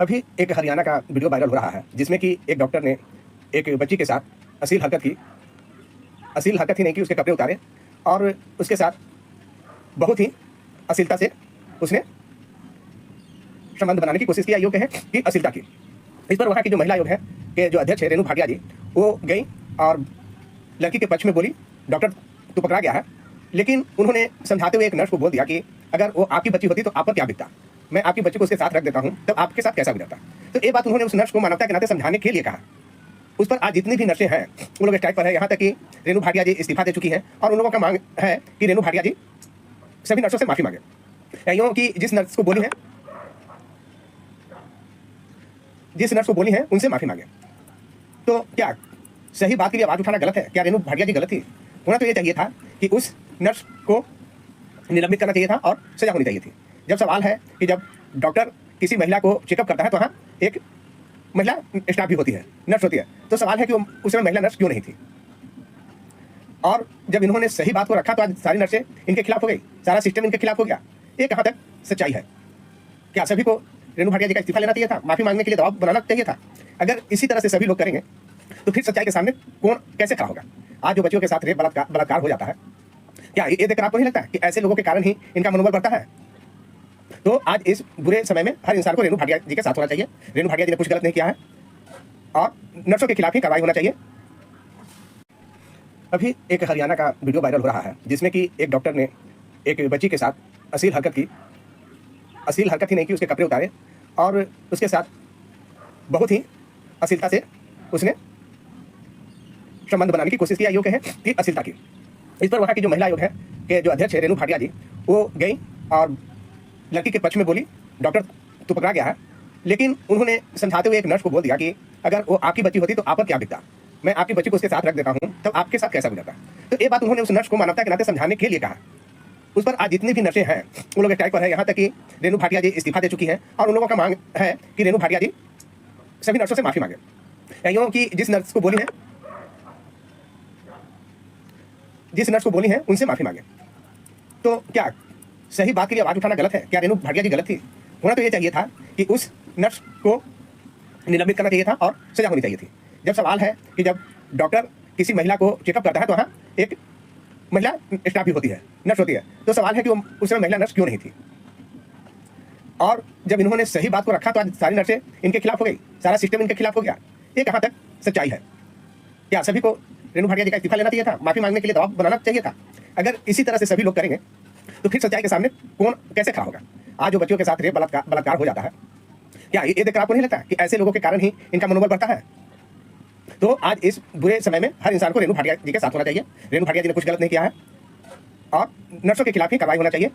अभी एक हरियाणा का वीडियो वायरल हो रहा है जिसमें कि एक डॉक्टर ने एक बच्ची के साथ अश्लील हरकत की। अश्लील हरकत ही नहीं की, उसके कपड़े उतारे और उसके साथ बहुत ही अश्लीलता से उसने संबंध बनाने की कोशिश की। आयोग है कि अश्लीलता की। इस पर वहाँ की जो महिला आयोग है के जो अध्यक्ष है रेणु भाटिया जी, वो गई और लड़की के पक्ष में बोली, डॉक्टर तो पकड़ा गया है, लेकिन उन्होंने समझाते हुए एक नर्स को बोल दिया कि अगर वो आपकी बच्ची होती तो आप पर क्या बीतता, मैं आपकी बच्ची को उसके साथ रख देता हूं, तब आपके साथ कैसा गुजरता। तो ये बात उन्होंने उस नर्स को मानवता के नाते समझाने के लिए कहा। उस पर आज जितनी भी नर्सें हैं वो लोग स्ट्राइक पर है, यहाँ तक कि रेणु भाटिया जी इस्तीफा दे चुकी हैं और उन लोगों का मांग है कि रेणु भाटिया जी सभी नर्सों से माफी मांगे। यूँ कि जिस नर्स को बोली है उनसे माफी मांगे। तो क्या सही बात के लिए आवाज उठाना गलत है? क्या रेणु भाटिया जी गलत थी? होना तो ये चाहिए था कि उस नर्स को निलंबित करना चाहिए था और सजा होनी चाहिए थी। जब सवाल है कि जब डॉक्टर किसी महिला को चेकअप करता है तो वहाँ एक महिला स्टाफ भी होती है, नर्स होती है, तो सवाल है कि उस समय महिला नर्स क्यों नहीं थी। और जब इन्होंने सही बात को रखा तो आज सारी नर्सें इनके खिलाफ हो गई, सारा सिस्टम इनके खिलाफ हो गया। ये कहाँ तक सच्चाई है? क्या सभी को रेणु भाटिया जी का इस्तीफा लेना चाहिए था, माफी मांगने के लिए दबाव बनाना चाहिए था? अगर इसी तरह से सभी लोग करेंगे तो फिर सच्चाई के सामने कौन कैसे खड़ा होगा? आज जो बच्चियों के साथ रेप बलात्कार हो जाता है, क्या ये देखकर आपको नहीं लगता है कि ऐसे लोगों के कारण ही इनका मनोबल बढ़ता है? तो आज इस बुरे समय में हर इंसान को रेणु भाटिया जी के साथ होना चाहिए। रेणु भाटिया जी ने कुछ गलत नहीं किया है और नर्सों के खिलाफ ही कार्रवाई होना चाहिए। अभी एक हरियाणा का वीडियो वायरल हो रहा है जिसमें कि एक डॉक्टर ने एक बच्ची के साथ अश्लील हरकत की। अश्लील हरकत ही नहीं की, उसके कपड़े उतारे और उसके साथ बहुत ही अश्लीलता से उसने संबंध बनाने की कोशिश की। आयोग है कि अश्लीलता की। इस पर वहाँ की जो महिला आयोग है के जो अध्यक्ष है रेणु भाटिया जी, वो गई और लड़की के पक्ष में बोली, डॉक्टर तो पकड़ा गया है, लेकिन उन्होंने समझाते हुए एक नर्स को बोल दिया कि अगर वो आपकी बच्ची होती तो आप पर क्या बीतता, मैं आपकी बच्ची को उसके साथ रख देता हूं, तब आपके साथ कैसा गुजरता। तो ये बात उन्होंने उस नर्स को मानवता के नाते समझाने के लिए कहा। उस पर आज जितनी भी नर्सें हैं वो लोग स्ट्राइक पर है, यहाँ तक कि रेणु भाटिया जी इस्तीफा दे चुकी हैं और उन लोगों का मांग है कि रेणु भाटिया जी सभी नर्सों से माफी मांगे। यूँ कि जिस नर्स को बोली है उनसे माफी मांगे। तो क्या सही बात के लिए आवाज उठाना गलत है? क्या रेणु भाटिया जी गलत थी? होना तो ये चाहिए था कि उस नर्स को निलंबित करना चाहिए था और सजा होनी चाहिए थी। जब सवाल है कि जब डॉक्टर किसी महिला को चेकअप करता है तो वहाँ एक महिला स्टाफ भी होती है, नर्स होती है, तो सवाल है कि उस समय महिला नर्स क्यों नहीं थी। और जब इन्होंने सही बात को रखा तो आज सारी नर्सें इनके खिलाफ हो गई, सारा सिस्टम इनके खिलाफ हो गया। ये कहाँ तक सच्चाई है? क्या सभी को रेणु भाटिया जी का इस्तीफा लेना चाहिए था, माफी मांगने के लिए दबाव बनाना चाहिए था? अगर इसी तरह से सभी लोग करेंगे तो फिर सच्चाई के सामने कौन कैसे खड़ा होगा? आज जो बच्चियों के साथ रेप बलात्कार हो जाता है, क्या ये देखकर आपको नहीं लगता है कि ऐसे लोगों के कारण ही इनका मनोबल बढ़ता है? तो आज इस बुरे समय में हर इंसान को रेणु भाटिया जी के साथ होना चाहिए। रेणु भाटिया जी ने कुछ गलत नहीं किया है और नर्सों के खिलाफ ही कार्रवाई होना चाहिए।